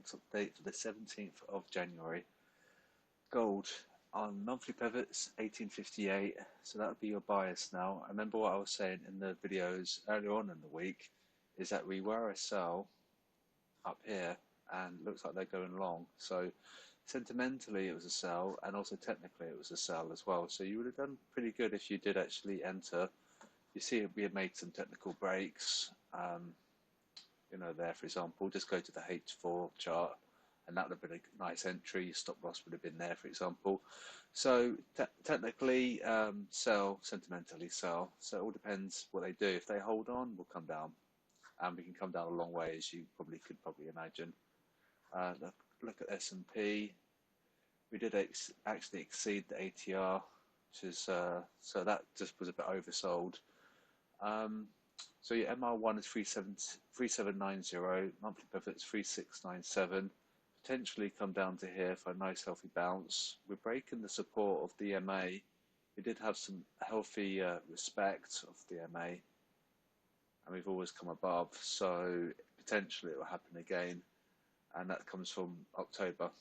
FX update for the 17th of January. Gold on monthly pivots 1858, so that would be your bias now. I remember what I was saying in the videos earlier on in the week is that we were a sell up here and looks like they're going long. So sentimentally it was a sell, and also technically it was a sell as well. So you would have done pretty good if you did actually enter. You see we had made some technical breaks. There, for example, just go to the H4 chart, and that would have been a nice entry. Your stop loss would have been there, for example. So technically, sell, sentimentally sell. So it all depends what they do. If they hold on, we'll come down, and we can come down a long way, as you could imagine. Look at S&P. We did actually exceed the ATR, which is so that just was a bit oversold. So your MR1 is 3790, monthly pivot's 3697. Potentially come down to here for a nice healthy bounce. We're breaking the support of the MA. We did have some healthy respect of the MA, and we've always come above. So potentially it will happen again, and that comes from October.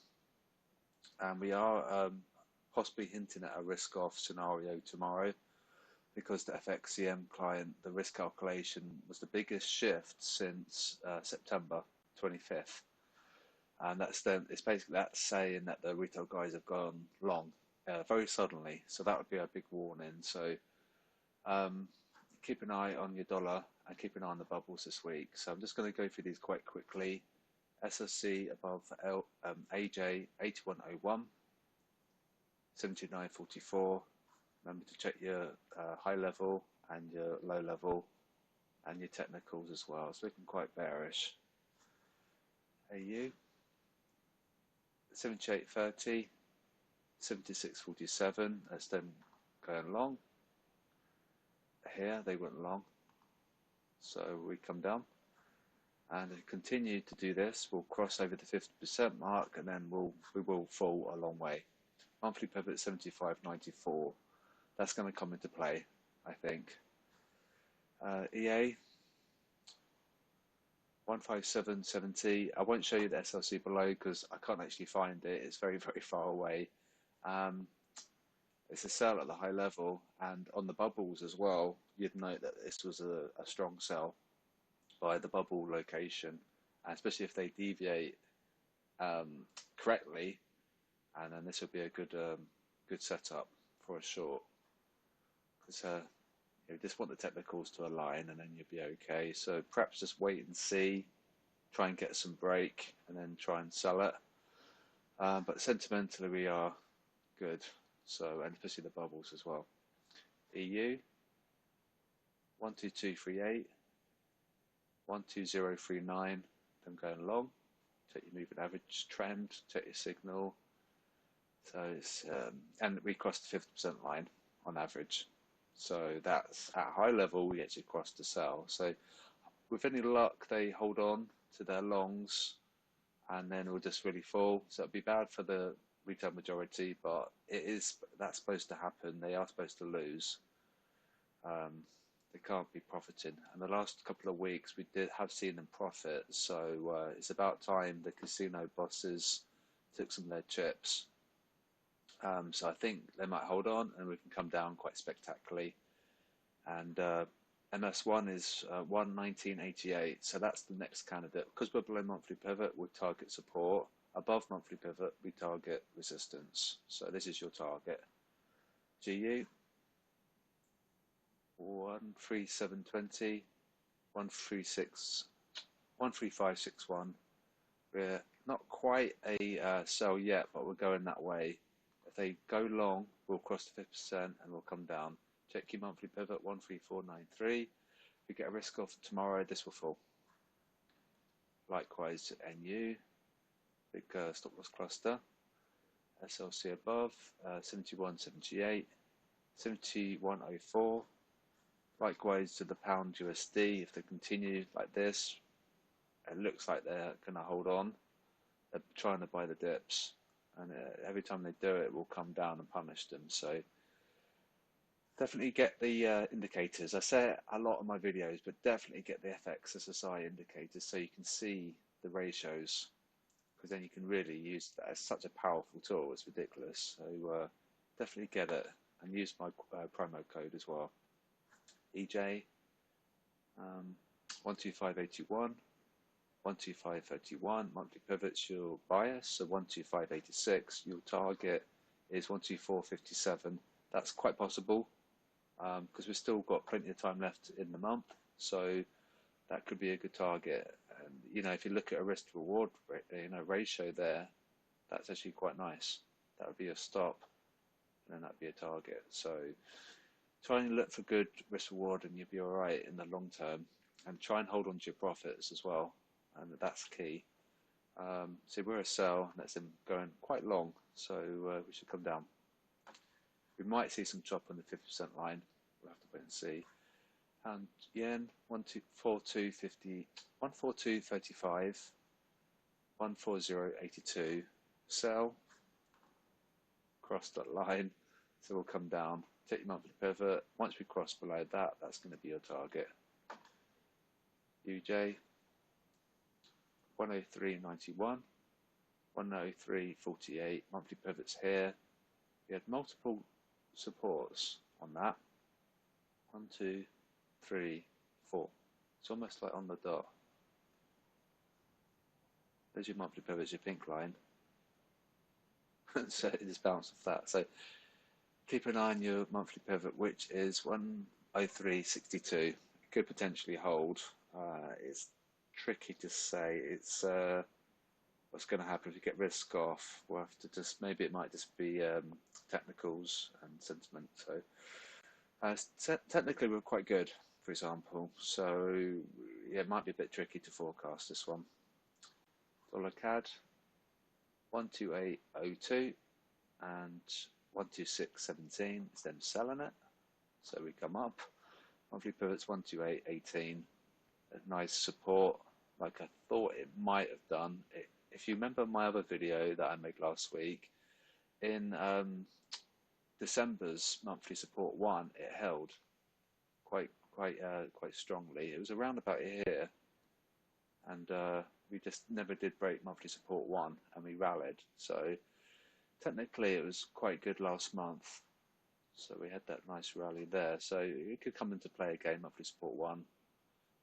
And we are possibly hinting at a risk-off scenario tomorrow, because the FXCM client, the risk calculation was the biggest shift since September 25th. And it's basically that saying that the retail guys have gone long very suddenly. So that would be a big warning. So keep an eye on your dollar and keep an eye on the bubbles this week. So I'm just going to go through these quite quickly. SSC above AJ 8101, 7944. Remember to check your high level and your low level and your technicals as well. It's looking quite bearish. AU 7830, 7647. That's them going long. Here they went long, so we come down, and if we continue to do this, we'll cross over the 50% mark, and then we will fall a long way. Monthly pivot 7594. That's going to come into play, I think. EA 15770. I won't show you the SLC below because I can't actually find it. It's very, very far away. It's a sell at the high level, and on the bubbles as well, you'd note that this was a strong sell by the bubble location, and especially if they deviate correctly, and then this would be a good setup for a short. Because you just want the technicals to align, and then you'll be okay. So perhaps just wait and see, try and get some break, and then try and sell it. But sentimentally, we are good. So, and especially the bubbles as well. EU 12238, 12039. Them going long. Take your moving average trend. Take your signal. So it's and we crossed the 50% line on average. So that's at high level, we actually crossed the sell. So with any luck, they hold on to their longs, and then it will just really fall. So it'll be bad for the retail majority, but that's supposed to happen. They are supposed to lose. They can't be profiting. And the last couple of weeks, we have seen them profit. So it's about time the casino bosses took some of their chips. So I think they might hold on, and we can come down quite spectacularly. And MS1 is 11988, so that's the next candidate. Because we're below monthly pivot, we target support. Above monthly pivot, we target resistance. So this is your target. GU 13720, 13561. We're not quite a sell yet, but we're going that way. If they go long, we'll cross the 50% and we'll come down. Check your monthly pivot 13493. If we get a risk off tomorrow, this will fall. Likewise, NU, big stop loss cluster. SLC above 7178, 7104. Likewise to the pound USD. If they continue like this, it looks like they're going to hold on. They're trying to buy the dips, and every time they do it, we'll come down and punish them. So definitely get the indicators. I say it a lot in my videos, but definitely get the FX SSI indicators so you can see the ratios, because then you can really use that as such a powerful tool. It's ridiculous. So definitely get it and use my promo code as well. EJ 12581, 12531 monthly pivots your bias, so 12586. Your target is 12457. That's quite possible because we've still got plenty of time left in the month, so that could be a good target. And you know, if you look at a risk to reward ratio there, that's actually quite nice. That would be a stop, and then that'd be a target. So try and look for good risk reward, and you'll be all right in the long term. And try and hold on to your profits as well, and that's key. So we're a sell, that's them going quite long, so we should come down. We might see some chop on the 50% line. We'll have to wait and see. And yen 142.50, 142.35, 140.82. Sell. Cross that line, so we'll come down. Take your monthly pivot. Once we cross below that, that's going to be your target. UJ 103.91, 103.48. Monthly pivots here. We had multiple supports on that. 1, 2, 3, 4. It's almost like on the dot. There's your monthly pivots, your pink line. So it just bounced off that. So keep an eye on your monthly pivot, which is 103.62. It could potentially hold. It's tricky to say. It's what's going to happen if you get risk off. We'll have to just, maybe it might just be technicals and sentiment. So technically we're quite good, for example. So yeah, it might be a bit tricky to forecast this one. Dollar CAD 128.02 and 126.17. It's them selling it. So we come up. Monthly pivots 128.18. A nice support, like I thought it might have done. If you remember my other video that I made last week, in December's monthly support 1, it held quite strongly. It was around about here, and we just never did break monthly support 1, and we rallied. So technically it was quite good last month. So we had that nice rally there. So it could come into play again, monthly support 1.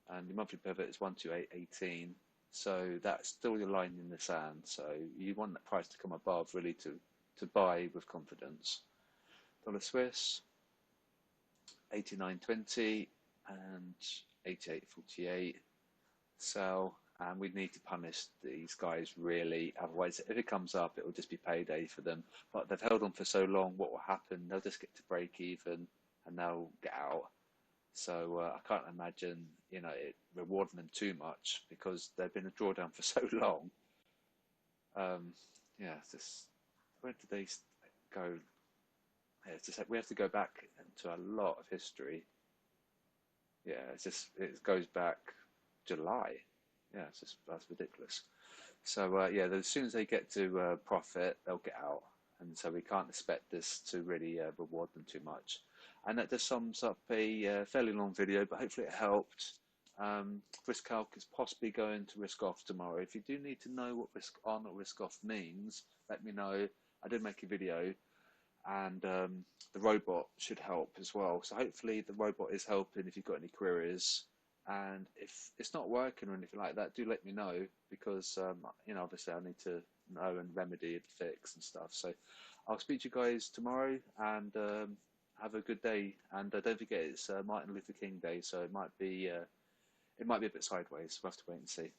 And the monthly pivot is 128.18, so that's still your line in the sand. So you want that price to come above, really, to buy with confidence. Dollar Swiss 89.20 and 88.48. Sell, and we need to punish these guys really. Otherwise, if it comes up, it will just be payday for them. But they've held on for so long. What will happen? They'll just get to break even, and they'll get out. So I can't imagine, you know, it rewarding them too much because they've been a drawdown for so long. Yeah, it's just, where did they go? Yeah, it's just, we have to go back into a lot of history. Yeah, it's just, it goes back July. Yeah, it's just, that's ridiculous. So yeah, as soon as they get to profit, they'll get out, and so we can't expect this to really reward them too much. And that just sums up a fairly long video, but hopefully it helped. Risk calc is possibly going to risk off tomorrow. If you do need to know what risk on or risk off means, let me know. I did make a video, and the robot should help as well. So hopefully the robot is helping if you've got any queries. And if it's not working or anything like that, do let me know, because you know, obviously I need to know and remedy and fix and stuff. So I'll speak to you guys tomorrow, and have a good day. And don't forget, it's Martin Luther King Day, so it might be a bit sideways. We'll have to wait and see.